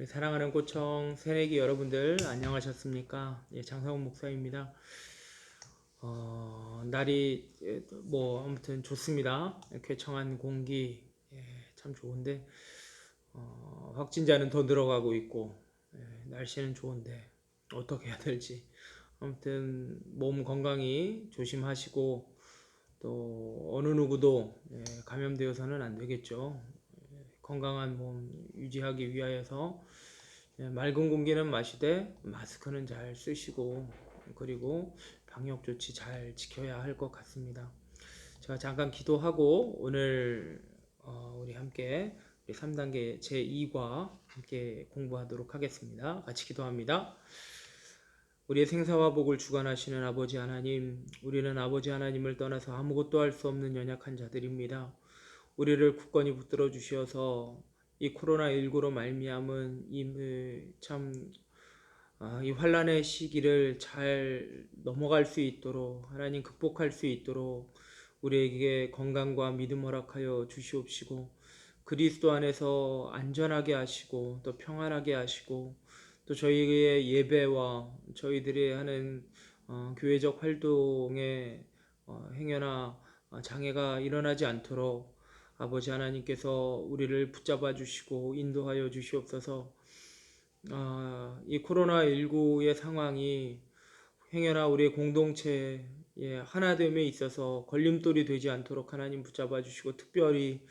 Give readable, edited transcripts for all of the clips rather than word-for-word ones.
우리 사랑하는 꼬청 새내기 여러분들 안녕하셨습니까? 예, 장사훈 목사입니다. 날이 뭐 아무튼 좋습니다. 쾌청한 공기 참 좋은데 확진자는 더 늘어가고 있고 날씨는 좋은데 어떻게 해야 될지 아무튼 몸 건강히 조심하시고 또 어느 누구도 감염되어서는 안 되겠죠. 건강한 몸 유지하기 위하여서 맑은 공기는 마시되 마스크는 잘 쓰시고 그리고 방역 조치 잘 지켜야 할 것 같습니다. 제가 잠깐 기도하고 오늘 우리 함께 우리 3단계 제2과 함께 공부하도록 하겠습니다. 같이 기도합니다. 우리의 생사와 복을 주관하시는 아버지 하나님, 우리는 아버지 하나님을 떠나서 아무것도 할 수 없는 연약한 자들입니다. 우리를 굳건히 붙들어 주셔서 이 코로나19로 말미암은 이 환란의 시기를 잘 넘어갈 수 있도록 하나님 극복할 수 있도록 우리에게 건강과 믿음 허락하여 주시옵시고 그리스도 안에서 안전하게 하시고 또 평안하게 하시고 또 저희의 예배와 저희들이 하는 교회적 활동에 행여나 장애가 일어나지 않도록 아버지 하나님께서 우리를 붙잡아 주시고 인도하여 주시옵소서. 이 코로나19의 상황이 행여나 우리의 공동체의 하나됨에 있어서 걸림돌이 되지 않도록 하나님 붙잡아 주시고 특별히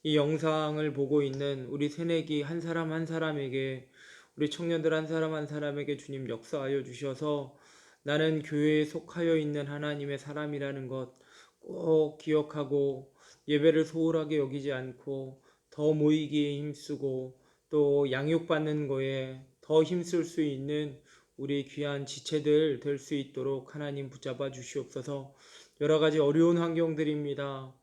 이 영상을 보고 있는 우리 새내기 한 사람 한 사람에게 우리 청년들 한 사람 한 사람에게 주님 역사하여 주셔서 나는 교회에 속하여 있는 하나님의 사람이라는 것 꼭 기억하고 예배를 소홀하게 여기지 않고 더 모이기에 힘쓰고 또 양육받는 거에 더 힘쓸 수 있는 우리 귀한 지체들 될 수 있도록 하나님 붙잡아 주시옵소서. 여러 가지 어려운 환경들입니다.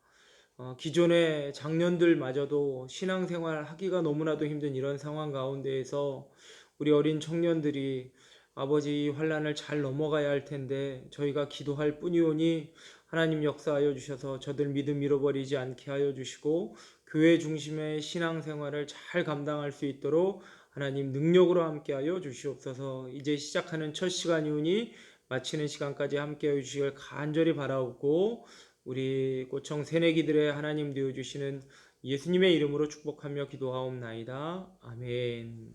기존의 장년들마저도 신앙생활 하기가 너무나도 힘든 이런 상황 가운데에서 우리 어린 청년들이 아버지 환란을 잘 넘어가야 할 텐데 저희가 기도할 뿐이오니 하나님 역사하여 주셔서 저들 믿음 잃어버리지 않게 하여 주시고 교회 중심의 신앙생활을 잘 감당할 수 있도록 하나님 능력으로 함께하여 주시옵소서. 이제 시작하는 첫 시간이오니 마치는 시간까지 함께하여 주시길 간절히 바라옵고 우리 고청 새내기들의 하나님 되어주시는 예수님의 이름으로 축복하며 기도하옵나이다. 아멘.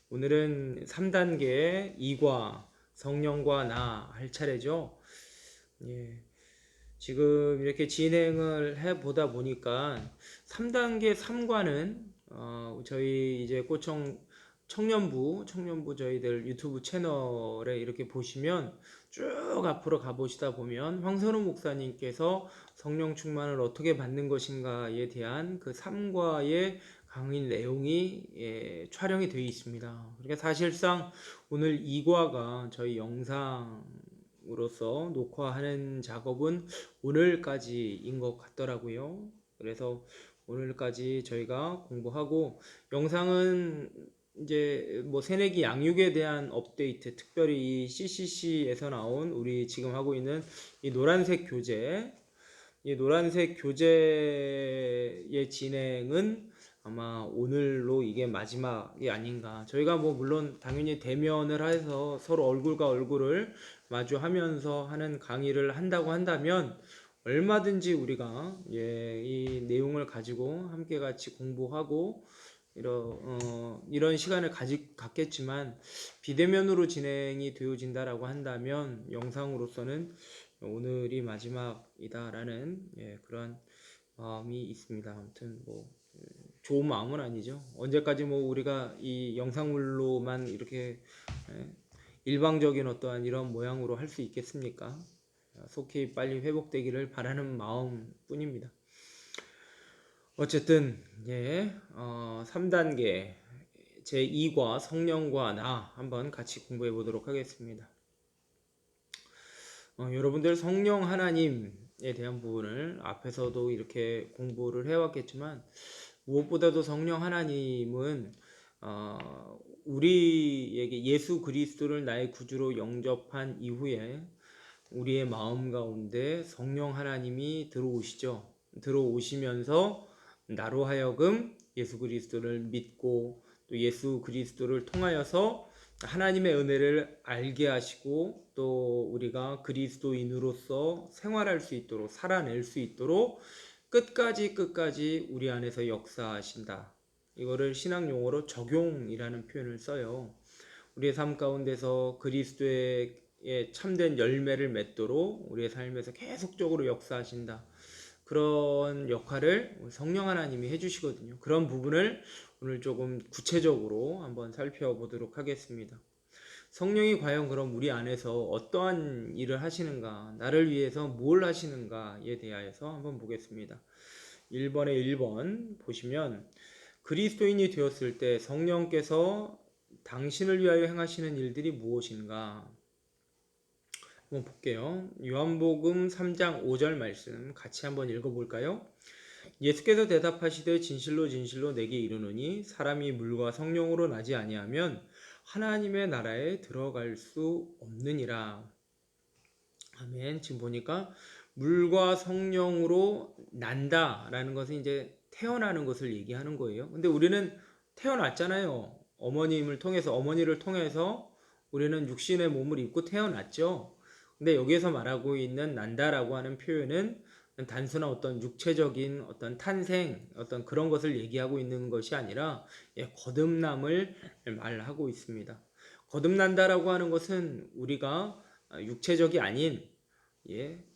오늘은 3단계 2과 성령과 나 할 차례죠. 예. 지금 이렇게 진행을 해보다 보니까 3단계 3과는 저희 이제 꼬청 청년부 저희들 유튜브 채널에 이렇게 보시면 쭉 앞으로 가보시다 보면 황선우 목사님께서 성령 충만을 어떻게 받는 것인가에 대한 그 3과의 강의 내용이 촬영이 되어 있습니다. 그러니까 사실상 오늘 2과가 저희 영상으로서 녹화하는 작업은 오늘까지인 것 같더라고요. 그래서 오늘까지 저희가 공부하고 영상은 이제 뭐 새내기 양육에 대한 업데이트, 특별히 이 CCC에서 나온 우리 지금 하고 있는 이 노란색 교재의 진행은 아마 오늘로 이게 마지막이 아닌가. 저희가 뭐 물론 당연히 대면을 해서 서로 얼굴과 얼굴을 마주하면서 하는 강의를 한다고 한다면 얼마든지 우리가 이 내용을 가지고 함께 같이 공부하고 이런 시간을 갖겠지만 비대면으로 진행이 되어진다라고 한다면 영상으로서는 오늘이 마지막이다라는 그런 마음이 있습니다. 아무튼 뭐 좋은 마음은 아니죠. 언제까지 뭐 우리가 이 영상물로만 이렇게 일방적인 어떠한 이런 모양으로 할 수 있겠습니까? 속히 빨리 회복되기를 바라는 마음 뿐입니다. 어쨌든 3단계 제2과 성령과 나 한번 같이 공부해 보도록 하겠습니다. 여러분들 성령 하나님에 대한 부분을 앞에서도 이렇게 공부를 해왔겠지만 무엇보다도 성령 하나님은 우리에게 예수 그리스도를 나의 구주로 영접한 이후에 우리의 마음 가운데 성령 하나님이 들어오시면서 나로 하여금 예수 그리스도를 믿고 또 예수 그리스도를 통하여서 하나님의 은혜를 알게 하시고 또 우리가 그리스도인으로서 생활할 수 있도록 살아낼 수 있도록 끝까지 우리 안에서 역사하신다. 이거를 신학 용어로 적용이라는 표현을 써요. 우리의 삶 가운데서 그리스도의 참된 열매를 맺도록 우리의 삶에서 계속적으로 역사하신다. 그런 역할을 성령 하나님이 해주시거든요. 그런 부분을 오늘 조금 구체적으로 한번 살펴보도록 하겠습니다. 성령이 과연 그럼 우리 안에서 어떠한 일을 하시는가, 나를 위해서 뭘 하시는가에 대하여서 한번 보겠습니다. 1번에 1번 보시면 그리스도인이 되었을 때 성령께서 당신을 위하여 행하시는 일들이 무엇인가 한번 볼게요. 요한복음 3장 5절 말씀 같이 한번 읽어볼까요? 예수께서 대답하시되 진실로 진실로 내게 이르노니 사람이 물과 성령으로 나지 아니하면 하나님의 나라에 들어갈 수 없느니라. 아멘. 지금 보니까 물과 성령으로 난다라는 것은 이제 태어나는 것을 얘기하는 거예요. 근데 우리는 태어났잖아요. 어머니를 통해서 우리는 육신의 몸을 입고 태어났죠. 근데 여기에서 말하고 있는 난다라고 하는 표현은 단순한 어떤 육체적인 어떤 탄생, 어떤 그런 것을 얘기하고 있는 것이 아니라 거듭남을 말하고 있습니다. 거듭난다라고 하는 것은 우리가 육체적이 아닌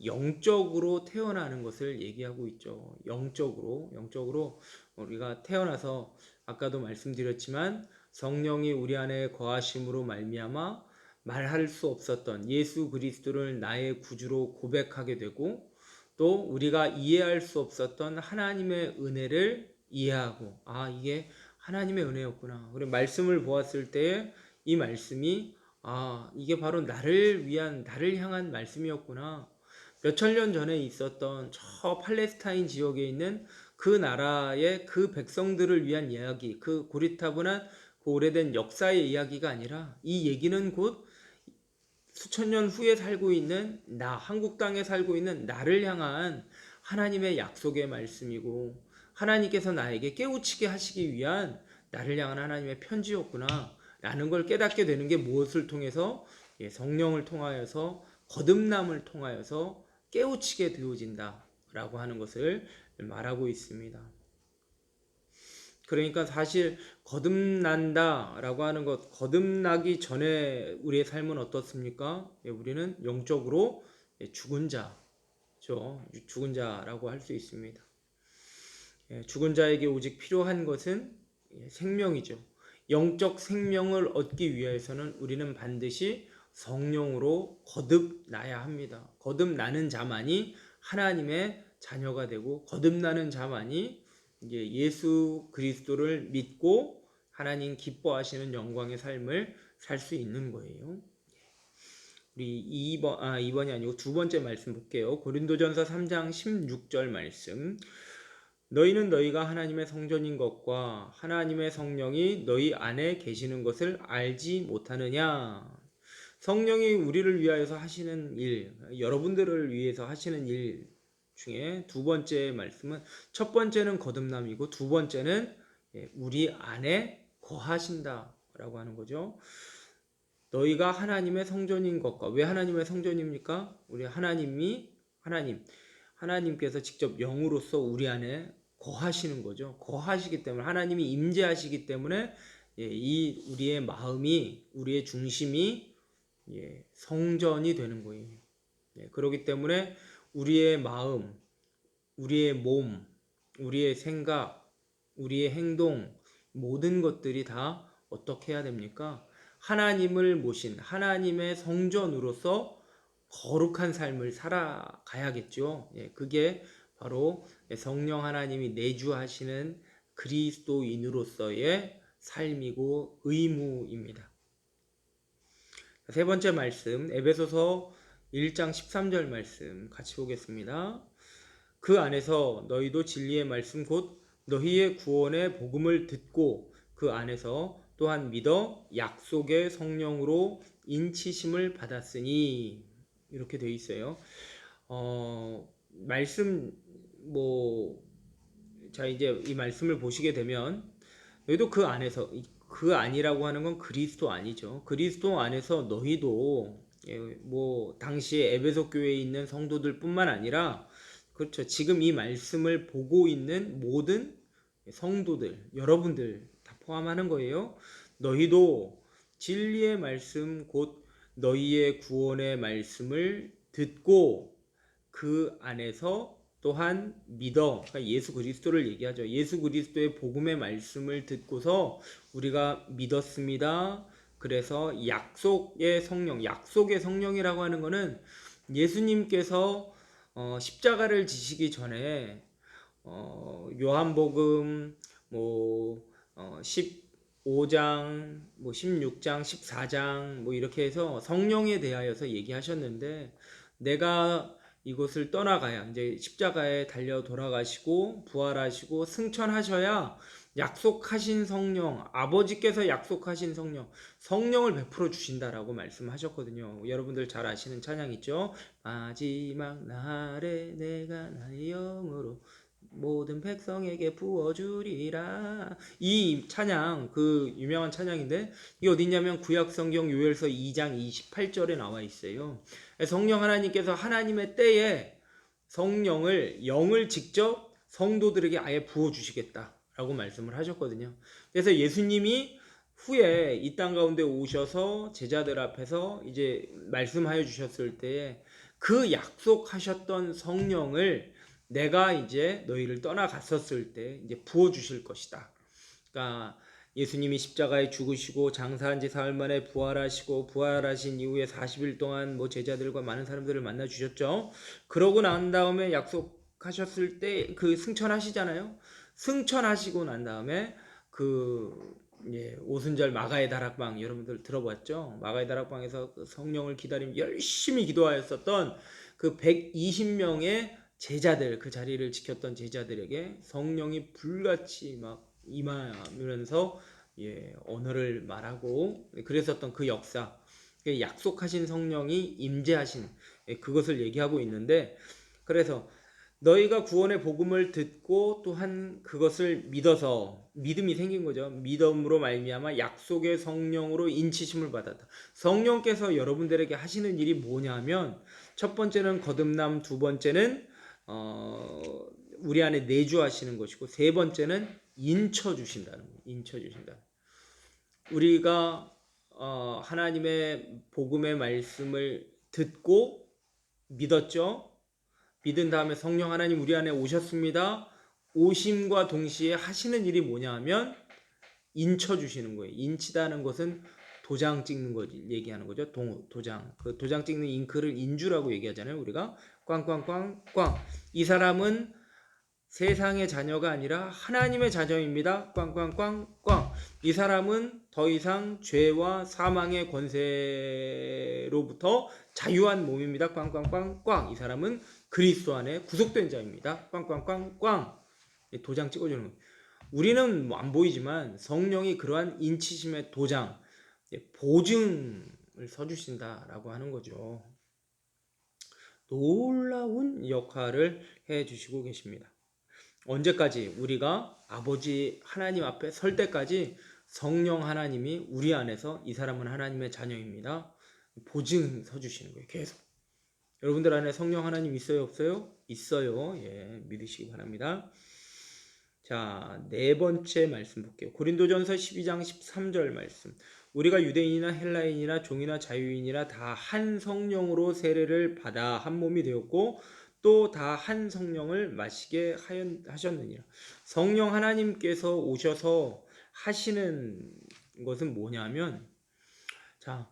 영적으로 태어나는 것을 얘기하고 있죠. 영적으로 우리가 태어나서 아까도 말씀드렸지만 성령이 우리 안에 거하심으로 말미암아 말할 수 없었던 예수 그리스도를 나의 구주로 고백하게 되고 또 우리가 이해할 수 없었던 하나님의 은혜를 이해하고 이게 하나님의 은혜였구나. 그리고 말씀을 보았을 때 이 말씀이 이게 바로 나를 향한 말씀이었구나. 몇천 년 전에 있었던 저 팔레스타인 지역에 있는 그 나라의 그 백성들을 위한 이야기, 그 고리타분한 그 오래된 역사의 이야기가 아니라 이 얘기는 곧 수천 년 후에 살고 있는 한국 땅에 살고 있는 나를 향한 하나님의 약속의 말씀이고 하나님께서 나에게 깨우치게 하시기 위한 나를 향한 하나님의 편지였구나 라는 걸 깨닫게 되는 게 무엇을 통해서 성령을 통하여서 거듭남을 통하여서 깨우치게 되어진다 라고 하는 것을 말하고 있습니다. 그러니까 사실 거듭난다 라고 하는 것, 거듭나기 전에 우리의 삶은 어떻습니까? 우리는 영적으로 죽은 자죠. 죽은 자라고 할 수 있습니다. 죽은 자에게 오직 필요한 것은 생명이죠. 영적 생명을 얻기 위해서는 우리는 반드시 성령으로 거듭나야 합니다. 거듭나는 자만이 하나님의 자녀가 되고 거듭나는 자만이 예수 그리스도를 믿고 하나님 기뻐하시는 영광의 삶을 살 수 있는 거예요. 우리 2번이 아니고 두 번째 말씀 볼게요. 고린도전서 3장 16절 말씀. 너희는 너희가 하나님의 성전인 것과 하나님의 성령이 너희 안에 계시는 것을 알지 못하느냐. 성령이 우리를 위하여서 하시는 일, 여러분들을 위해서 하시는 일 중에 두 번째 말씀은 첫 번째는 거듭남이고 두 번째는 우리 안에 거하신다 라고 하는 거죠. 너희가 하나님의 성전인 것과, 왜 하나님의 성전입니까? 우리 하나님께서 직접 영으로서 우리 안에 거하시는 거죠. 거하시기 때문에 하나님이 임재하시기 때문에 이 우리의 마음이, 우리의 중심이 성전이 되는 거예요. 그렇기 때문에 우리의 마음, 우리의 몸, 우리의 생각, 우리의 행동, 모든 것들이 다 어떻게 해야 됩니까? 하나님을 모신 하나님의 성전으로서 거룩한 삶을 살아가야겠죠. 그게 바로 성령 하나님이 내주하시는 그리스도인으로서의 삶이고 의무입니다. 세 번째 말씀, 에베소서 1장 13절 말씀 같이 보겠습니다. 그 안에서 너희도 진리의 말씀 곧 너희의 구원의 복음을 듣고 그 안에서 또한 믿어 약속의 성령으로 인치심을 받았으니 이렇게 되어 있어요. 말씀 자 이제 이 말씀을 보시게 되면 너희도 그 안에서 그 아니라고 하는 건 그리스도 아니죠. 그리스도 안에서 너희도 뭐 당시에 에베소 교회에 있는 성도들뿐만 아니라 그렇죠. 지금 이 말씀을 보고 있는 모든 성도들, 여러분들 다 포함하는 거예요. 너희도 진리의 말씀 곧 너희의 구원의 말씀을 듣고 그 안에서 또한 믿어. 그러니까 예수 그리스도를 얘기하죠. 예수 그리스도의 복음의 말씀을 듣고서 우리가 믿었습니다. 그래서 약속의 성령, 약속의 성령이라고 하는 거는 예수님께서 십자가를 지시기 전에 요한복음 뭐 15장, 뭐 16장, 14장 뭐 이렇게 해서 성령에 대하여서 얘기하셨는데 내가 이곳을 떠나가야 이제 십자가에 달려 돌아가시고 부활하시고 승천하셔야 약속하신 성령, 아버지께서 약속하신 성령을 베풀어 주신다라고 말씀하셨거든요. 여러분들 잘 아시는 찬양 있죠? 마지막 날에 내가 나의 영으로 모든 백성에게 부어주리라. 이 찬양, 그 유명한 찬양인데 이게 어디냐면 구약성경 요엘서 2장 28절에 나와 있어요. 성령 하나님께서 하나님의 때에 성령을, 영을 직접 성도들에게 아예 부어주시겠다라고 말씀을 하셨거든요. 그래서 예수님이 후에 이 땅 가운데 오셔서 제자들 앞에서 이제 말씀하여 주셨을 때에 그 약속하셨던 성령을 내가 이제 너희를 떠나갔었을 때 이제 부어주실 것이다. 그러니까 예수님이 십자가에 죽으시고 장사한 지 사흘 만에 부활하시고 부활하신 이후에 40일 동안 뭐 제자들과 많은 사람들을 만나 주셨죠. 그러고 난 다음에 약속하셨을 때 그 승천하시잖아요. 승천하시고 난 다음에 그 오순절 마가의 다락방 여러분들 들어봤죠? 마가의 다락방에서 그 성령을 기다리며 열심히 기도하였었던 그 120명의 제자들, 그 자리를 지켰던 제자들에게 성령이 불같이 막 임하면서 언어를 말하고 그랬었던 그 역사, 약속하신 성령이 임재하신 그것을 얘기하고 있는데, 그래서 너희가 구원의 복음을 듣고 또한 그것을 믿어서 믿음이 생긴 거죠. 믿음으로 말미암아 약속의 성령으로 인치심을 받았다. 성령께서 여러분들에게 하시는 일이 뭐냐면 첫 번째는 거듭남, 두 번째는 우리 안에 내주하시는 것이고 세 번째는 인쳐 주신다는 거예요. 인쳐 주신다. 우리가 하나님의 복음의 말씀을 듣고 믿었죠. 믿은 다음에 성령 하나님 우리 안에 오셨습니다. 오심과 동시에 하시는 일이 뭐냐 하면 인쳐 주시는 거예요. 인치다는 것은 도장 찍는 거 얘기하는 거죠. 도장. 그 도장 찍는 잉크를 인주라고 얘기하잖아요. 우리가 꽝꽝꽝꽝. 이 사람은 세상의 자녀가 아니라 하나님의 자녀입니다. 꽝꽝꽝꽝. 이 사람은 더 이상 죄와 사망의 권세로부터 자유한 몸입니다. 꽝꽝꽝꽝. 이 사람은 그리스도 안에 구속된 자입니다. 꽝꽝꽝꽝. 도장 찍어주는 거예요. 우리는 안 보이지만 성령이 그러한 인치심의 도장, 보증을 서주신다라고 하는 거죠. 놀라운 역할을 해주시고 계십니다. 언제까지? 우리가 아버지 하나님 앞에 설 때까지 성령 하나님이 우리 안에서 이 사람은 하나님의 자녀입니다. 보증 서주시는 거예요. 계속. 여러분들 안에 성령 하나님 있어요? 없어요? 있어요. 믿으시기 바랍니다. 자, 네 번째 말씀 볼게요. 고린도전서 12장 13절 말씀. 우리가 유대인이나 헬라인이나 종이나 자유인이나 다 한 성령으로 세례를 받아 한 몸이 되었고 또 다 한 성령을 마시게 하셨느니라. 성령 하나님께서 오셔서 하시는 것은 뭐냐면, 자,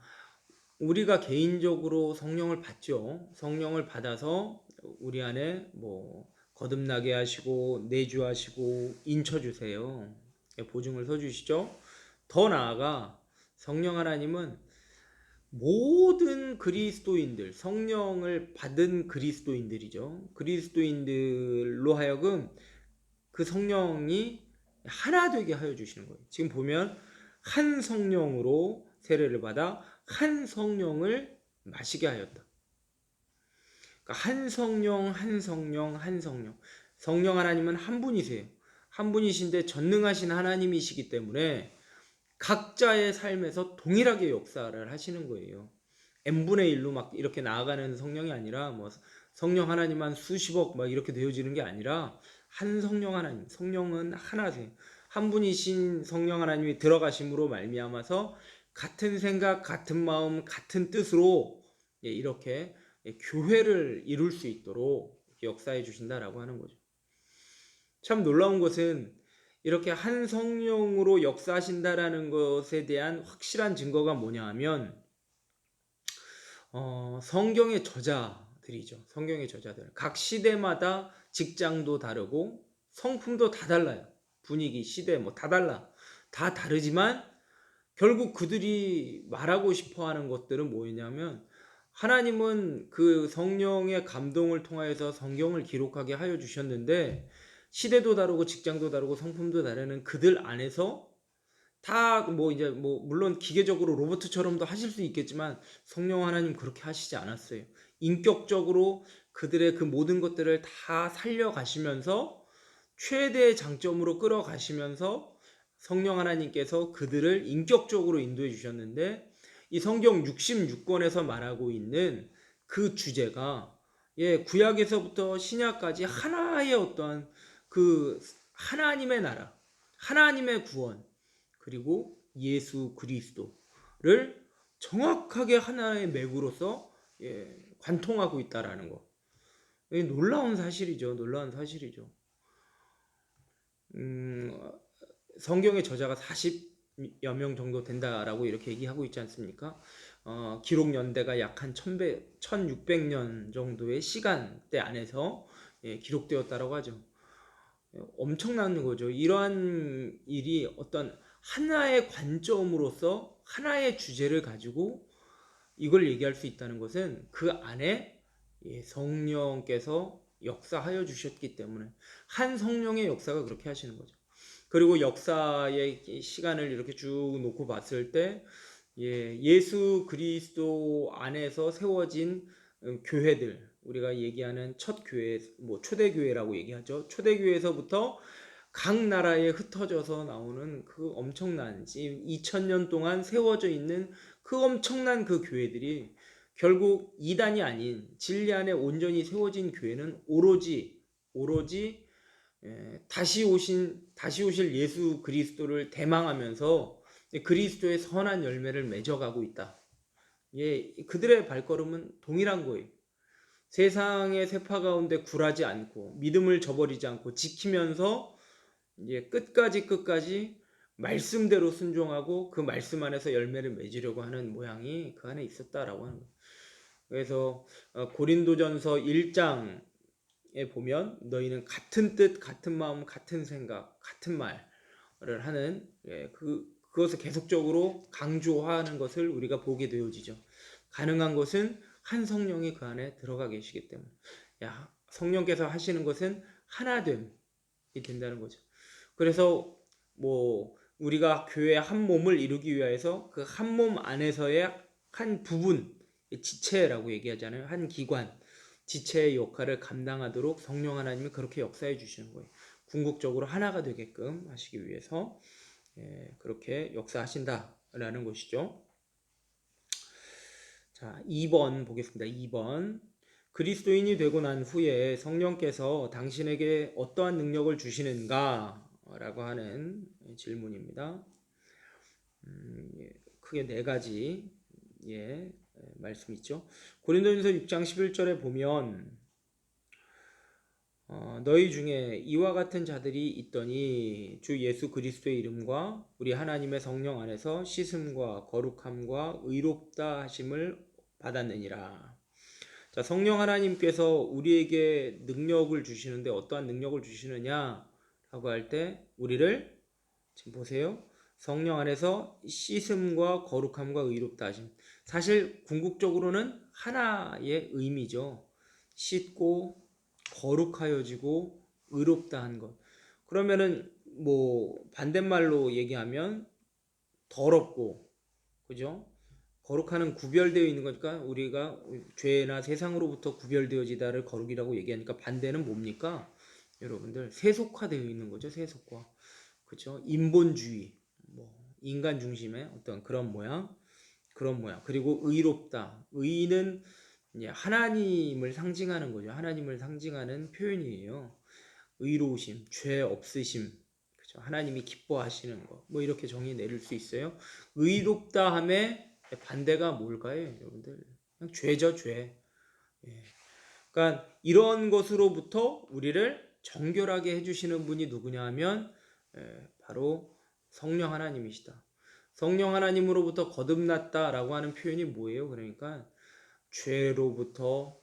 우리가 개인적으로 성령을 받죠. 성령을 받아서 우리 안에 뭐 거듭나게 하시고 내주하시고 인쳐주세요. 보증을 서주시죠. 더 나아가 성령 하나님은 모든 그리스도인들, 성령을 받은 그리스도인들이죠. 그리스도인들로 하여금 그 성령이 하나 되게 하여 주시는 거예요. 지금 보면 한 성령으로 세례를 받아 한 성령을 마시게 하였다. 그러니까 한 성령, 한 성령, 한 성령. 성령 하나님은 한 분이세요. 한 분이신데 전능하신 하나님이시기 때문에 각자의 삶에서 동일하게 역사를 하시는 거예요. n분의 1로 막 이렇게 나아가는 성령이 아니라 뭐 성령 하나님만 수십억 막 이렇게 되어지는 게 아니라 한 성령 하나님, 성령은 하나세요. 한 분이신 성령 하나님이 들어가심으로 말미암아서 같은 생각, 같은 마음, 같은 뜻으로 이렇게 교회를 이룰 수 있도록 역사해 주신다라고 하는 거죠. 참 놀라운 것은 이렇게 한 성령으로 역사하신다라는 것에 대한 확실한 증거가 뭐냐 하면 성경의 저자들이죠. 성경의 저자들. 각 시대마다 직장도 다르고 성품도 다 달라요. 분위기, 시대 뭐 다 달라. 다 다르지만 결국 그들이 말하고 싶어 하는 것들은 뭐였냐면 하나님은 그 성령의 감동을 통하여서 성경을 기록하게 하여 주셨는데 시대도 다르고 직장도 다르고 성품도 다르는 그들 안에서 다 뭐 이제 뭐 물론 기계적으로 로봇처럼도 하실 수 있겠지만 성령 하나님 그렇게 하시지 않았어요. 인격적으로 그들의 그 모든 것들을 다 살려가시면서 최대의 장점으로 끌어가시면서 성령 하나님께서 그들을 인격적으로 인도해 주셨는데 이 성경 66권에서 말하고 있는 그 주제가 구약에서부터 신약까지 하나의 어떠한 그 하나님의 나라, 하나님의 구원, 그리고 예수 그리스도를 정확하게 하나의 맥으로서 관통하고 있다라는 거. 놀라운 사실이죠. 놀라운 사실이죠. 성경의 저자가 40여 명 정도 된다라고 이렇게 얘기하고 있지 않습니까? 기록 연대가 약 한 1600년 정도의 시간대 안에서 기록되었다라고 하죠. 엄청난 거죠. 이러한 일이 어떤 하나의 관점으로서 하나의 주제를 가지고 이걸 얘기할 수 있다는 것은 그 안에 성령께서 역사하여 주셨기 때문에 한 성령의 역사가 그렇게 하시는 거죠. 그리고 역사의 시간을 이렇게 쭉 놓고 봤을 때 예수 그리스도 안에서 세워진 교회들, 우리가 얘기하는 첫 교회, 뭐 초대교회라고 얘기하죠. 초대교회에서부터 각 나라에 흩어져서 나오는 그 엄청난 지금 2000년 동안 세워져 있는 그 엄청난 그 교회들이 결국 이단이 아닌 진리 안에 온전히 세워진 교회는 오로지 다시 오실 예수 그리스도를 대망하면서 그리스도의 선한 열매를 맺어가고 있다. 그들의 발걸음은 동일한 거예요. 세상의 세파 가운데 굴하지 않고 믿음을 저버리지 않고 지키면서 끝까지 말씀대로 순종하고 그 말씀 안에서 열매를 맺으려고 하는 모양이 그 안에 있었다라고 하는 거예요. 그래서 고린도전서 1장에 보면 너희는 같은 뜻, 같은 마음, 같은 생각, 같은 말을 하는 그것을 계속적으로 강조하는 것을 우리가 보게 되어지죠. 가능한 것은 한 성령이 그 안에 들어가 계시기 때문에 성령께서 하시는 것은 하나됨이 된다는 거죠. 그래서 뭐 우리가 교회 한 몸을 이루기 위해서 그 한 몸 안에서의 한 부분, 지체라고 얘기하잖아요. 한 기관, 지체의 역할을 감당하도록 성령 하나님이 그렇게 역사해 주시는 거예요. 궁극적으로 하나가 되게끔 하시기 위해서 그렇게 역사하신다라는 것이죠. 자, 2번 보겠습니다. 2번. 그리스도인이 되고 난 후에 성령께서 당신에게 어떠한 능력을 주시는가? 라고 하는 질문입니다. 크게 네 가지 말씀 있죠. 고린도전서 6장 11절에 보면 너희 중에 이와 같은 자들이 있더니 주 예수 그리스도의 이름과 우리 하나님의 성령 안에서 씻음과 거룩함과 의롭다 하심을 받았느니라. 자, 성령 하나님께서 우리에게 능력을 주시는데 어떠한 능력을 주시느냐라고 할 때 우리를 지금 보세요. 성령 안에서 씻음과 거룩함과 의롭다 하심. 사실 궁극적으로는 하나의 의미죠. 씻고 거룩하여지고 의롭다 한 것. 그러면은 뭐 반대말로 얘기하면 더럽고, 그죠? 거룩하는 구별되어 있는 거니까 우리가 죄나 세상으로부터 구별되어지다를 거룩이라고 얘기하니까 반대는 뭡니까? 여러분들 세속화되어 있는 거죠. 세속화. 그죠? 인본주의. 뭐 인간 중심의 어떤 그런 모양. 그리고 의롭다. 의는 이제 하나님을 상징하는 거죠. 하나님을 상징하는 표현이에요. 의로우심, 죄 없으심, 그죠? 하나님이 기뻐하시는 거, 뭐 이렇게 정의 내릴 수 있어요. 의롭다 함의 반대가 뭘까요, 여러분들? 그냥 죄죠, 죄. 예. 그러니까 이런 것으로부터 우리를 정결하게 해주시는 분이 누구냐 하면 바로 성령 하나님이시다. 성령 하나님으로부터 거듭났다라고 하는 표현이 뭐예요? 그러니까 죄로부터,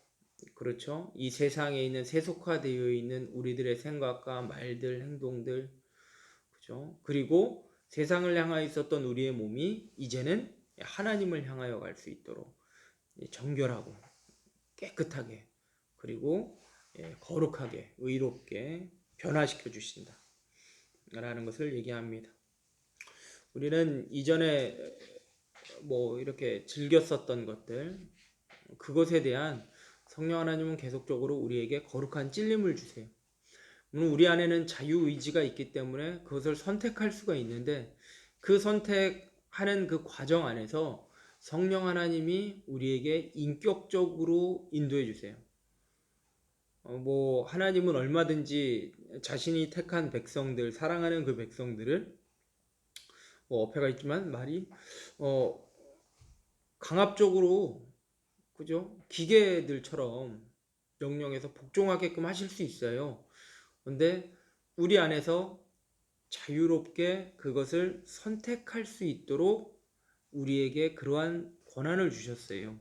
그렇죠? 이 세상에 있는 세속화되어 있는 우리들의 생각과 말들, 행동들, 그죠? 그리고 세상을 향하여 있었던 우리의 몸이 이제는 하나님을 향하여 갈 수 있도록 정결하고 깨끗하게, 그리고 거룩하게, 의롭게 변화시켜 주신다 라는 것을 얘기합니다. 우리는 이전에 뭐 이렇게 즐겼었던 것들, 그것에 대한 성령 하나님은 계속적으로 우리에게 거룩한 찔림을 주세요. 물론 우리 안에는 자유의지가 있기 때문에 그것을 선택할 수가 있는데, 그 선택하는 그 과정 안에서 성령 하나님이 우리에게 인격적으로 인도해 주세요. 뭐 하나님은 얼마든지 자신이 택한 백성들, 사랑하는 그 백성들을, 뭐 어폐가 있지만 말이 강압적으로, 그죠? 기계들처럼 명령해서 복종하게끔 하실 수 있어요. 근데 우리 안에서 자유롭게 그것을 선택할 수 있도록 우리에게 그러한 권한을 주셨어요.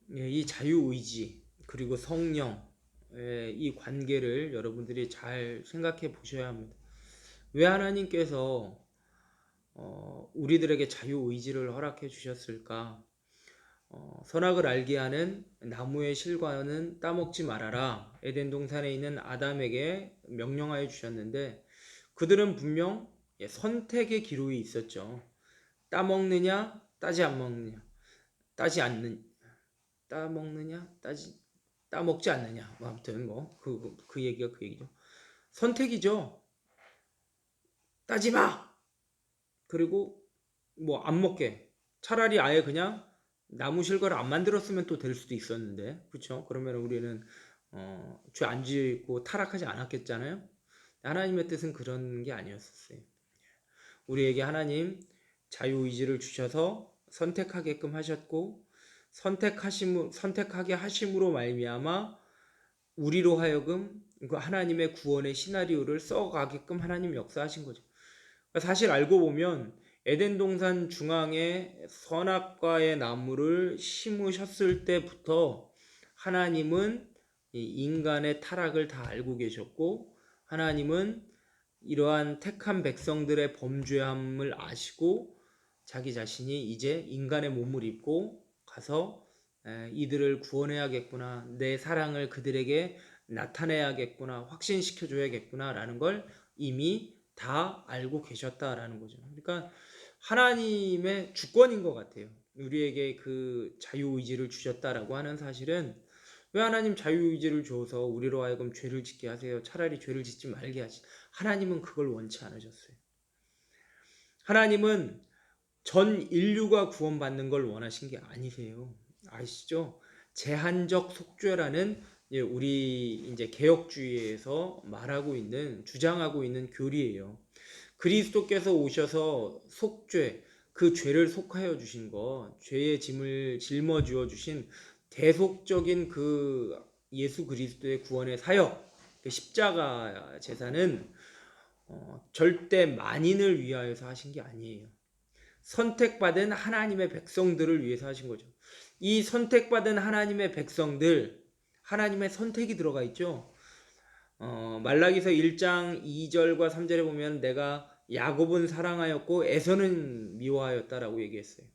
이 자유의지 그리고 성령, 이 관계를 여러분들이 잘 생각해 보셔야 합니다. 왜 하나님께서 우리들에게 자유의지를 허락해 주셨을까? 선악을 알게 하는 나무의 실과는 따먹지 말아라. 에덴 동산에 있는 아담에게 명령하여 주셨는데, 그들은 분명 선택의 기로에 있었죠. 따먹느냐, 따지 안 먹느냐, 따먹지 않느냐. 뭐 아무튼 그 얘기가 그 얘기죠. 선택이죠. 따지 마. 그리고 뭐 안 먹게. 차라리 아예 그냥 나무 실과를 안 만들었으면 또 될 수도 있었는데, 그렇죠? 그러면 우리는 죄 안 짓고 타락하지 않았겠잖아요. 하나님의 뜻은 그런 게 아니었어요. 우리에게 하나님 자유의지를 주셔서 선택하게끔 하셨고, 선택하게 하심으로 말미암아 우리로 하여금 그 하나님의 구원의 시나리오를 써가게끔 하나님 역사하신 거죠. 사실 알고 보면 에덴 동산 중앙에 선악과의 나무를 심으셨을 때부터 하나님은 인간의 타락을 다 알고 계셨고, 하나님은 이러한 택한 백성들의 범죄함을 아시고 자기 자신이 이제 인간의 몸을 입고 가서 이들을 구원해야겠구나, 내 사랑을 그들에게 나타내야겠구나, 확신시켜줘야겠구나 라는 걸 이미 다 알고 계셨다라는 거죠. 그러니까 하나님의 주권인 것 같아요. 우리에게 그 자유의지를 주셨다라고 하는 사실은, 왜 하나님 자유의지를 줘서 우리로 하여금 죄를 짓게 하세요? 차라리 죄를 짓지 말게 하지. 하나님은 그걸 원치 않으셨어요. 하나님은 전 인류가 구원받는 걸 원하신 게 아니세요. 아시죠? 제한적 속죄라는 우리 이제 개혁주의에서 말하고 있는, 주장하고 있는 교리예요. 그리스도께서 오셔서 속죄, 그 죄를 속하여 주신 것, 죄의 짐을 짊어지어 주신 대속적인 그 예수 그리스도의 구원의 사역, 그 십자가 제사는 절대 만인을 위하여서 하신 게 아니에요. 선택받은 하나님의 백성들을 위해서 하신 거죠. 이 선택받은 하나님의 백성들, 하나님의 선택이 들어가 있죠. 말라기서 1장 2절과 3절에 보면 내가 야곱은 사랑하였고 에서는 미워하였다라고 얘기했어요.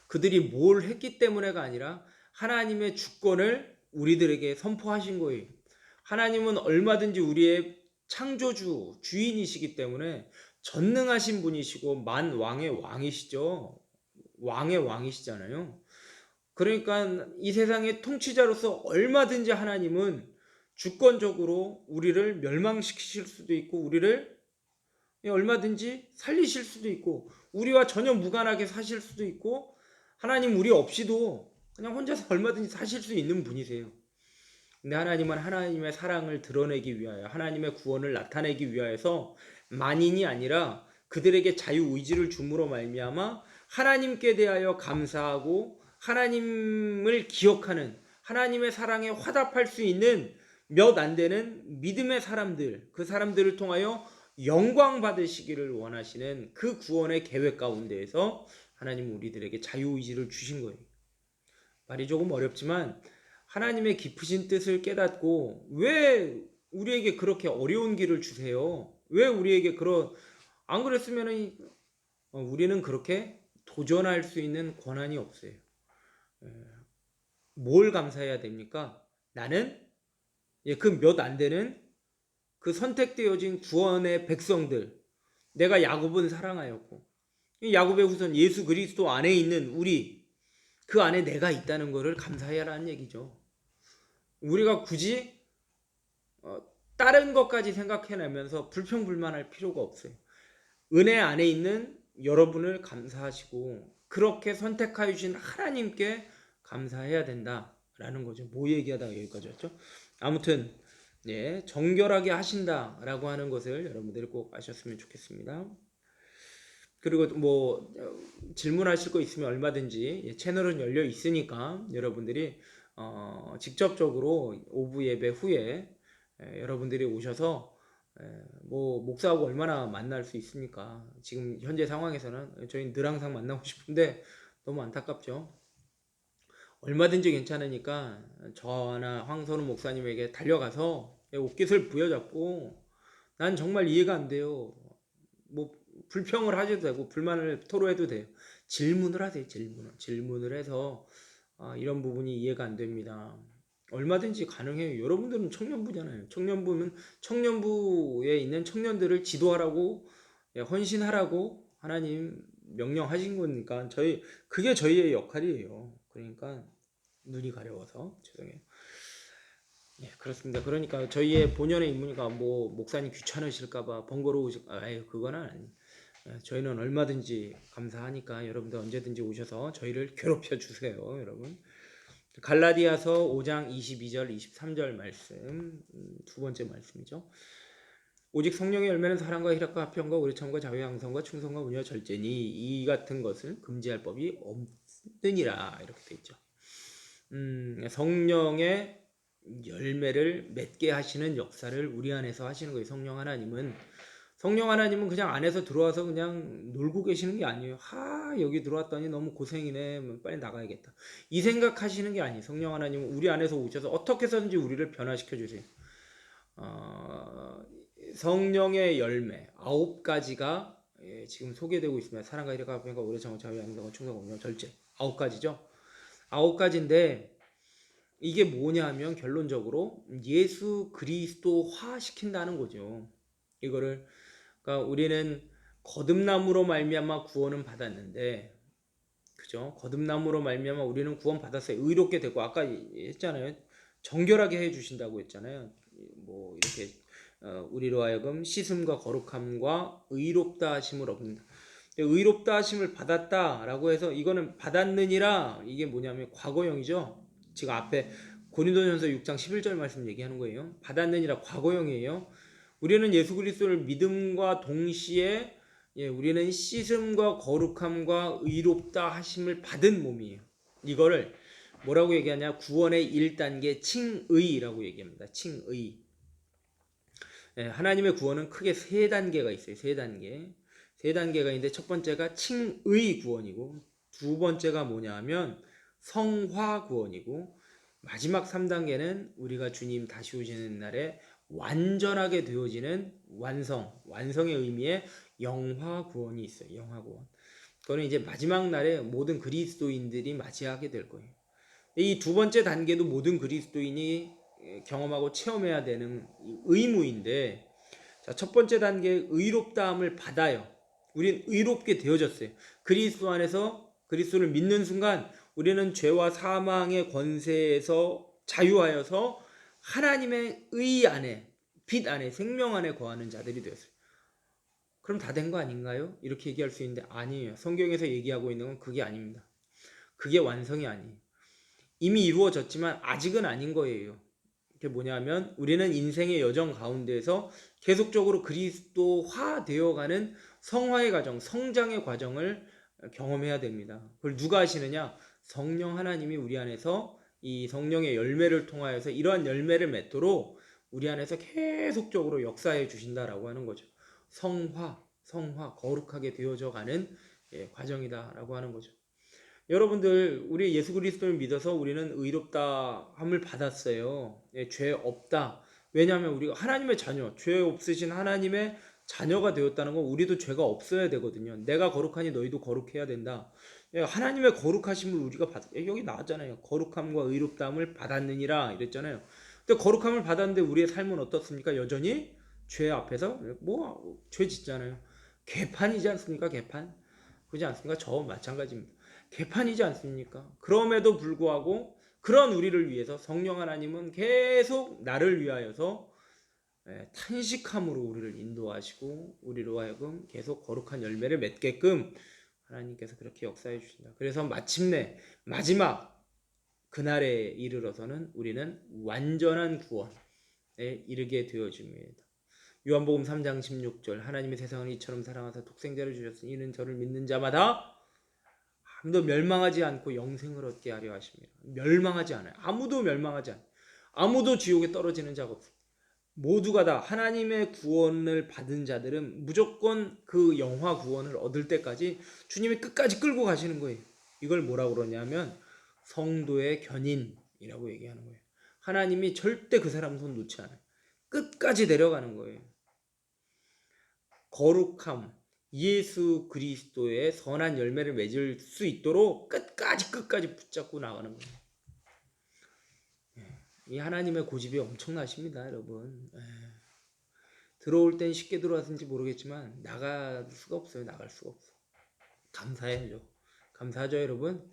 그들이 뭘 했기 때문에가 아니라 하나님의 주권을 우리들에게 선포하신 거예요. 하나님은 얼마든지 우리의 창조주, 주인이시기 때문에 전능하신 분이시고 만왕의 왕이시죠. 왕의 왕이시잖아요. 그러니까 이 세상의 통치자로서 얼마든지 하나님은 주권적으로 우리를 멸망시키실 수도 있고 우리를 얼마든지 살리실 수도 있고 우리와 전혀 무관하게 사실 수도 있고 하나님 우리 없이도 그냥 혼자서 얼마든지 사실 수 있는 분이세요. 근데 하나님은 하나님의 사랑을 드러내기 위하여 하나님의 구원을 나타내기 위하여서 만인이 아니라 그들에게 자유의지를 줌으로 말미암아 하나님께 대하여 감사하고 하나님을 기억하는 하나님의 사랑에 화답할 수 있는 몇 안 되는 믿음의 사람들, 그 사람들을 통하여 영광 받으시기를 원하시는 그 구원의 계획 가운데에서 하나님은 우리들에게 자유의지를 주신 거예요. 말이 조금 어렵지만 하나님의 깊으신 뜻을 깨닫고 왜 우리에게 그렇게 어려운 길을 주세요? 왜 우리에게 안 그랬으면 우리는 그렇게 도전할 수 있는 권한이 없어요. 뭘 감사해야 됩니까? 나는 그 몇 안 되는 그 선택되어진 구원의 백성들, 내가 야곱은 사랑하였고 야곱의 후손 예수 그리스도 안에 있는 우리, 그 안에 내가 있다는 것을 감사해야라는 얘기죠. 우리가 굳이 다른 것까지 생각해내면서 불평불만할 필요가 없어요. 은혜 안에 있는 여러분을 감사하시고 그렇게 선택하여 주신 하나님께 감사해야 된다라는 거죠. 뭐 얘기하다가 여기까지 왔죠? 아무튼 정결하게 하신다라고 하는 것을 여러분들이 꼭 아셨으면 좋겠습니다. 그리고 뭐 질문하실 거 있으면 얼마든지 채널은 열려 있으니까 여러분들이 직접적으로 오후 예배 후에 여러분들이 오셔서 뭐 목사하고 얼마나 만날 수 있습니까? 지금 현재 상황에서는 저희는 늘 항상 만나고 싶은데 너무 안타깝죠. 얼마든지 괜찮으니까 저나 황선우 목사님에게 달려가서 옷깃을 부여잡고 난 정말 이해가 안 돼요. 뭐 불평을 하셔도 되고 불만을 토로해도 돼요. 질문을 하세요. 질문을 해서 이런 부분이 이해가 안 됩니다. 얼마든지 가능해요. 여러분들은 청년부잖아요. 청년부는 청년부에 있는 청년들을 지도하라고 헌신하라고 하나님 명령하신 거니까 그게 저희의 역할이에요. 그러니까 눈이 가려워서 죄송해요. 그렇습니다. 그러니까 저희의 본연의 임무니까 뭐 목사님 귀찮으실까봐 번거로우실 그거는 아니. 저희는 얼마든지 감사하니까 여러분들 언제든지 오셔서 저희를 괴롭혀 주세요, 여러분. 갈라디아서 5장 22절 23절 말씀, 두 번째 말씀이죠. 오직 성령의 열매는 사랑과 희락과 화평과 의로움과 자유 양성과 충성과 온유와 절제니 이 같은 것을 금지할 법이 없느니라 이렇게 돼 있죠. 성령의 열매를 맺게 하시는 역사를 우리 안에서 하시는 거예요. 성령 하나님은 그냥 안에서 들어와서 그냥 놀고 계시는 게 아니에요. 여기 들어왔더니 너무 고생이네. 빨리 나가야겠다. 이 생각하시는 게 아니에요. 성령 하나님은 우리 안에서 오셔서 어떻게 해서든지 우리를 변화시켜 주세요. 성령의 열매 9가지가 지금 소개되고 있습니다. 사랑과 희락과 화평과 오래 참고 자유 양성과 충성과 온유와 절제 9가지죠. 9가지인데 이게 뭐냐 하면 결론적으로 예수 그리스도화 시킨다는 거죠. 이거를 그러니까 우리는 거듭남으로 말미암아 구원은 받았는데 그죠? 거듭남으로 말미암아 우리는 구원 받았어요. 의롭게 되고 아까 했잖아요. 정결하게 해 주신다고 했잖아요. 뭐 이렇게 우리로 하여금 씻음과 거룩함과 의롭다 하심을 얻는다. 의롭다 하심을 받았다라고 해서 이거는 받았느니라 이게 뭐냐면 과거형이죠. 지금 앞에 고린도전서 6장 11절 말씀 얘기하는 거예요. 받았느니라 과거형이에요. 우리는 예수 그리스도를 믿음과 동시에 우리는 씻음과 거룩함과 의롭다 하심을 받은 몸이에요. 이거를 뭐라고 얘기하냐? 구원의 1단계 칭의라고 얘기합니다. 칭의. 하나님의 구원은 크게 3단계가 있어요. 3단계가 있는데 첫 번째가 칭의 구원이고 두 번째가 뭐냐 하면 성화 구원이고 마지막 3단계는 우리가 주님 다시 오시는 날에 완전하게 되어지는 완성의 의미의 영화 구원이 있어요. 영화 구원. 그거는 이제 마지막 날에 모든 그리스도인들이 맞이하게 될 거예요. 이 두 번째 단계도 모든 그리스도인이 경험하고 체험해야 되는 의무인데 자, 첫 번째 단계 의롭다함을 받아요. 우린 의롭게 되어졌어요. 그리스도 안에서 그리스도를 믿는 순간 우리는 죄와 사망의 권세에서 자유하여서 하나님의 의 안에 빛 안에 생명 안에 거하는 자들이 되었어요. 그럼 다 된 거 아닌가요? 이렇게 얘기할 수 있는데 아니에요. 성경에서 얘기하고 있는 건 그게 아닙니다. 그게 완성이 아니에요. 이미 이루어졌지만 아직은 아닌 거예요. 그게 뭐냐면 우리는 인생의 여정 가운데에서 계속적으로 그리스도화 되어가는 성화의 과정, 성장의 과정을 경험해야 됩니다. 그걸 누가 하시느냐? 성령 하나님이 우리 안에서 이 성령의 열매를 통하여서 이러한 열매를 맺도록 우리 안에서 계속적으로 역사해 주신다라고 하는 거죠. 성화, 거룩하게 되어져 가는 과정이다라고 하는 거죠. 여러분들, 우리 예수 그리스도를 믿어서 우리는 의롭다함을 받았어요. 죄 없다. 왜냐하면 우리가 하나님의 자녀, 죄 없으신 하나님의 자녀가 되었다는 건 우리도 죄가 없어야 되거든요. 내가 거룩하니 너희도 거룩해야 된다. 하나님의 거룩하심을 우리가 여기 나왔잖아요. 거룩함과 의롭다함을 받았느니라 이랬잖아요. 근데 거룩함을 받았는데 우리의 삶은 어떻습니까? 여전히 죄 앞에서 죄 짓잖아요. 개판이지 않습니까? 개판. 그렇지 않습니까? 저 마찬가지입니다. 개판이지 않습니까? 그럼에도 불구하고 그런 우리를 위해서 성령 하나님은 계속 나를 위하여서 탄식함으로 우리를 인도하시고 우리로 하여금 계속 거룩한 열매를 맺게끔 하나님께서 그렇게 역사해 주신다. 그래서 마침내 마지막 그날에 이르러서는 우리는 완전한 구원에 이르게 되어집니다. 요한복음 3장 16절 하나님이 세상을 이처럼 사랑하사 독생자를 주셨으니 이는 저를 믿는 자마다 아무도 멸망하지 않고 영생을 얻게 하려 하십니다. 멸망하지 않아요. 아무도 멸망하지 않아요. 아무도 지옥에 떨어지는 자가 없어요. 모두가 다 하나님의 구원을 받은 자들은 무조건 그 영화 구원을 얻을 때까지 주님이 끝까지 끌고 가시는 거예요. 이걸 뭐라고 그러냐면 성도의 견인이라고 얘기하는 거예요. 하나님이 절대 그 사람 손 놓지 않아요. 끝까지 내려가는 거예요. 거룩함, 예수 그리스도의 선한 열매를 맺을 수 있도록 끝까지 붙잡고 나가는 거예요. 이 하나님의 고집이 엄청나십니다, 여러분. 들어올 땐 쉽게 들어왔는지 모르겠지만 나갈 수가 없어요. 나갈 수가 없어. 감사해야죠. 감사하죠, 여러분.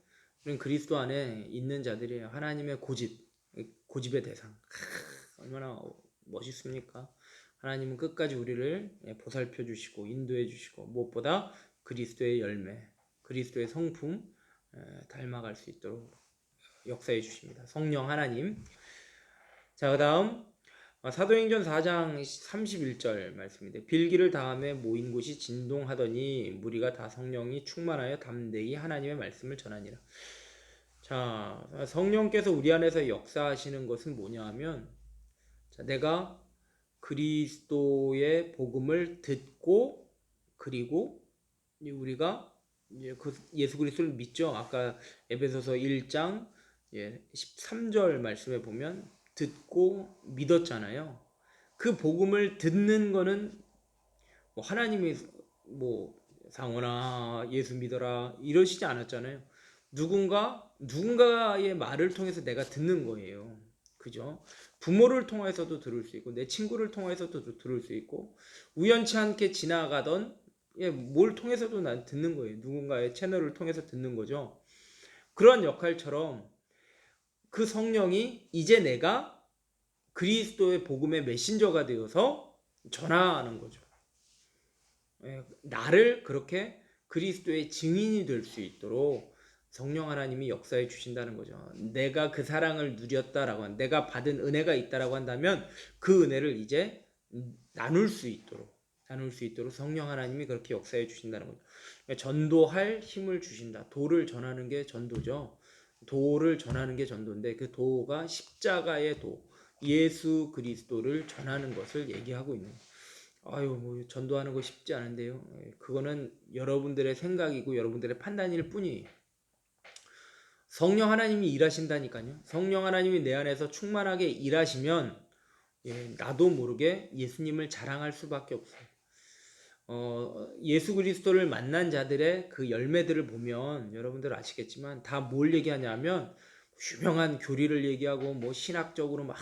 우리는 그리스도 안에 있는 자들이에요. 하나님의 고집의 대상. 얼마나 멋있습니까? 하나님은 끝까지 우리를 보살펴 주시고 인도해 주시고 무엇보다 그리스도의 열매, 그리스도의 성품 닮아갈 수 있도록 역사해 주십니다. 성령 하나님. 자, 그 다음 사도행전 4장 31절 말씀인데 빌기를 다음에 모인 곳이 진동하더니 무리가 다 성령이 충만하여 담대히 하나님의 말씀을 전하니라. 자, 성령께서 우리 안에서 역사하시는 것은 뭐냐 하면 자, 내가 그리스도의 복음을 듣고 그리고 우리가 이제 그 예수 그리스도를 믿죠. 아까 에베소서 1장 13절 말씀에 보면 듣고 믿었잖아요. 그 복음을 듣는 거는 뭐 하나님이 뭐 상원아 예수 믿어라 이러시지 않았잖아요. 누군가의 말을 통해서 내가 듣는 거예요. 그죠? 부모를 통해서도 들을 수 있고 내 친구를 통해서도 들을 수 있고 우연치 않게 지나가던 뭘 통해서도 난 듣는 거예요. 누군가의 채널을 통해서 듣는 거죠. 그런 역할처럼 그 성령이 이제 내가 그리스도의 복음의 메신저가 되어서 전하는 거죠. 나를 그렇게 그리스도의 증인이 될 수 있도록 성령 하나님이 역사해 주신다는 거죠. 내가 그 사랑을 누렸다라고 한, 내가 받은 은혜가 있다라고 한다면 그 은혜를 이제 나눌 수 있도록 성령 하나님이 그렇게 역사해 주신다는 거죠. 전도할 힘을 주신다. 도를 전하는 게 전도죠. 도를 전하는 게 전도인데 그 도가 십자가의 도, 예수 그리스도를 전하는 것을 얘기하고 있는 거예요. 뭐 전도하는 거 쉽지 않은데요. 그거는 여러분들의 생각이고 여러분들의 판단일 뿐이에요. 성령 하나님이 일하신다니까요. 성령 하나님이 내 안에서 충만하게 일하시면 나도 모르게 예수님을 자랑할 수밖에 없어요. 예수 그리스도를 만난 자들의 그 열매들을 보면 여러분들 아시겠지만 다 뭘 얘기하냐면 유명한 교리를 얘기하고 뭐 신학적으로 막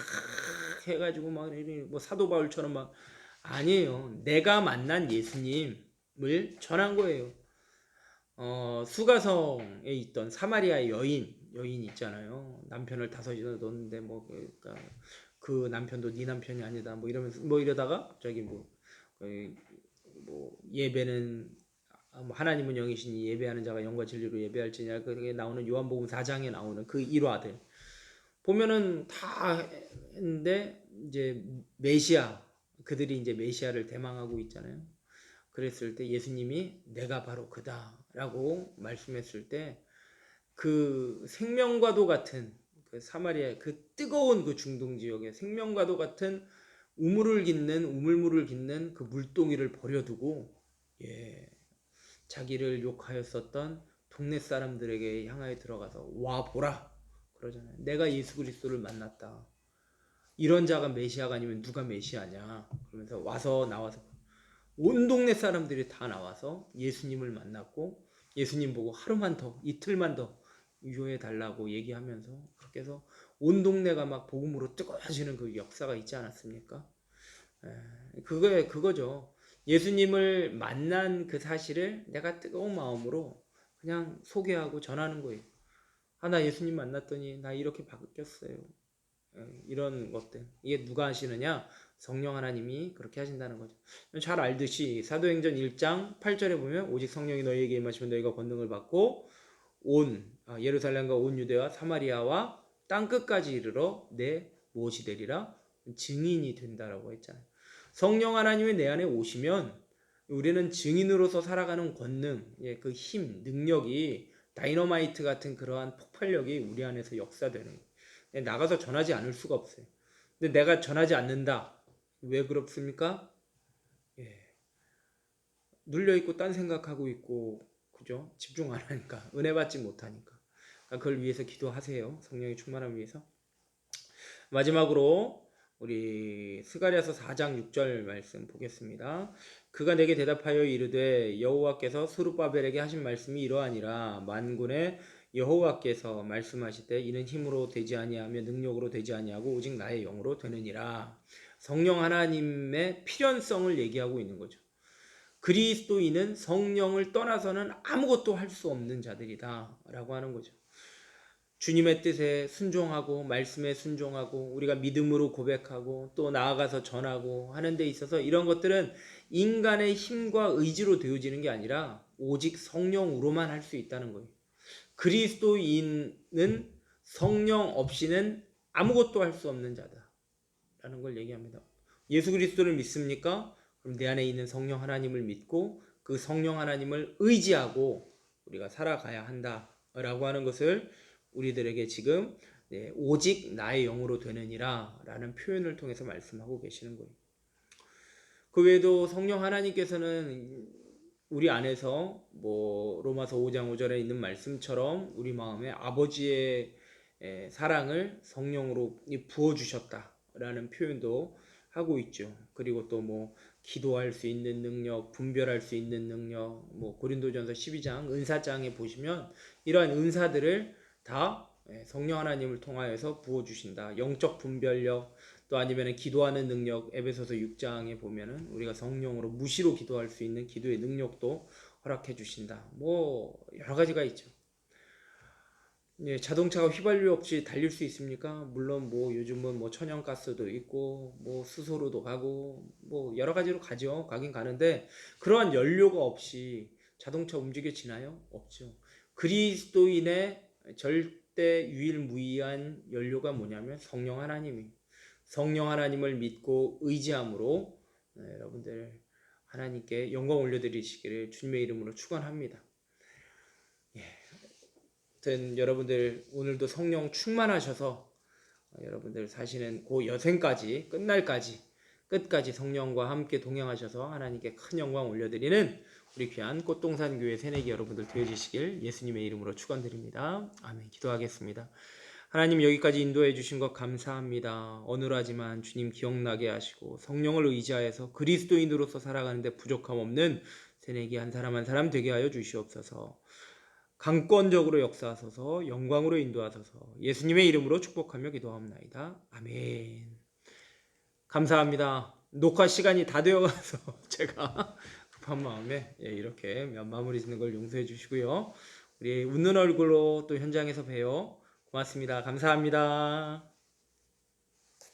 해가지고 막 뭐 사도 바울처럼 막 아니에요. 내가 만난 예수님을 전한 거예요. 수가성에 있던 사마리아의 여인 있잖아요. 남편을 5이나 넣었는데 뭐 그러니까 그 남편도 네 남편이 아니다 뭐 이러면서 뭐 이러다가 갑자기 뭐 예배는 하나님은 영이시니 예배하는 자가 영과 진리로 예배할지니라. 그게 나오는 요한복음 4장에 나오는 그 일화들 보면은 다 했는데 이제 메시아 그들이 이제 메시아를 대망하고 있잖아요. 그랬을 때 예수님이 내가 바로 그다라고 말씀했을 때 그 생명과도 같은 그 사마리아 그 뜨거운 그 중동 지역에 생명과도 같은 우물물을 깃는 그 물동이를 버려두고 예, 자기를 욕하였었던 동네 사람들에게 향하여 들어가서 와 보라 그러잖아요. 내가 예수 그리스도를 만났다. 이런 자가 메시아가 아니면 누가 메시아냐? 그러면서 나와서 온 동네 사람들이 다 나와서 예수님을 만났고 예수님 보고 하루만 더 이틀만 더 유효해 달라고 얘기하면서 그렇게 해서 온 동네가 막 복음으로 뜨거워지는 그 역사가 있지 않았습니까? 그거죠. 예수님을 만난 그 사실을 내가 뜨거운 마음으로 그냥 소개하고 전하는 거예요. 나 예수님 만났더니 나 이렇게 바뀌었어요. 이런 것들. 이게 누가 하시느냐? 성령 하나님이 그렇게 하신다는 거죠. 잘 알듯이 사도행전 1장 8절에 보면 오직 성령이 너희에게 임하시면 너희가 권능을 받고 예루살렘과 온 유대와 사마리아와 땅끝까지 이르러 내 무엇이 되리라? 증인이 된다라고 했잖아요. 성령 하나님이 내 안에 오시면 우리는 증인으로서 살아가는 권능, 그 힘, 능력이 다이너마이트 같은 그러한 폭발력이 우리 안에서 역사되는 거예요. 나가서 전하지 않을 수가 없어요. 근데 내가 전하지 않는다. 왜 그렇습니까? 눌려있고 딴 생각하고 있고 그죠? 집중 안 하니까 은혜 받지 못하니까 그걸 위해서 기도하세요. 성령의 충만함을 위해서. 마지막으로 우리 스가랴서 4장 6절 말씀 보겠습니다. 그가 내게 대답하여 이르되 여호와께서 스룹바벨에게 하신 말씀이 이러하니라. 만군의 여호와께서 말씀하시되 이는 힘으로 되지 아니하며 능력으로 되지 아니하고 오직 나의 영으로 되느니라. 성령 하나님의 필연성을 얘기하고 있는 거죠. 그리스도인은 성령을 떠나서는 아무것도 할 수 없는 자들이다 라고 하는 거죠. 주님의 뜻에 순종하고 말씀에 순종하고 우리가 믿음으로 고백하고 또 나아가서 전하고 하는 데 있어서 이런 것들은 인간의 힘과 의지로 되어지는 게 아니라 오직 성령으로만 할 수 있다는 거예요. 그리스도인은 성령 없이는 아무것도 할 수 없는 자다라는 걸 얘기합니다. 예수 그리스도를 믿습니까? 그럼 내 안에 있는 성령 하나님을 믿고 그 성령 하나님을 의지하고 우리가 살아가야 한다라고 하는 것을 우리들에게 지금 오직 나의 영으로 되느니라 라는 표현을 통해서 말씀하고 계시는 거예요. 그 외에도 성령 하나님께서는 우리 안에서 로마서 5장 5절에 있는 말씀처럼 우리 마음에 아버지의 사랑을 성령으로 부어주셨다라는 표현도 하고 있죠. 그리고 또 기도할 수 있는 능력, 분별할 수 있는 능력, 고린도전서 12장 은사장에 보시면 이러한 은사들을 다 성령 하나님을 통하여서 부어주신다. 영적 분별력, 또 아니면 기도하는 능력, 에베소서 6장에 보면은 우리가 성령으로 무시로 기도할 수 있는 기도의 능력도 허락해 주신다. 여러 가지가 있죠. 자동차가 휘발유 없이 달릴 수 있습니까? 물론 요즘은 천연가스도 있고 수소로도 가고 여러 가지로 가긴 가는데 그러한 연료가 없이 자동차 움직여지나요? 없죠. 그리스도인의 절대 유일무이한 연료가 뭐냐면 성령 하나님을 믿고 의지함으로 여러분들 하나님께 영광 올려드리시기를 주님의 이름으로 축원합니다. 여러분들 오늘도 성령 충만하셔서 여러분들 사시는 그 여생까지 끝까지 성령과 함께 동행하셔서 하나님께 큰 영광 올려드리는 우리 귀한 꽃동산 교회 새내기 여러분들 되어주시길 예수님의 이름으로 축원드립니다. 아멘. 기도하겠습니다. 하나님 여기까지 인도해 주신 것 감사합니다. 어눌하지만 주님 기억나게 하시고 성령을 의지하여서 그리스도인으로서 살아가는데 부족함 없는 새내기 한 사람 한 사람 되게 하여 주시옵소서. 강권적으로 역사하소서 영광으로 인도하소서 예수님의 이름으로 축복하며 기도합나이다. 아멘. 감사합니다. 녹화 시간이 다 되어가서 제가 급한 마음에 이렇게 마무리 짓는 걸 용서해 주시고요. 우리 웃는 얼굴로 또 현장에서 봬요. 고맙습니다. 감사합니다.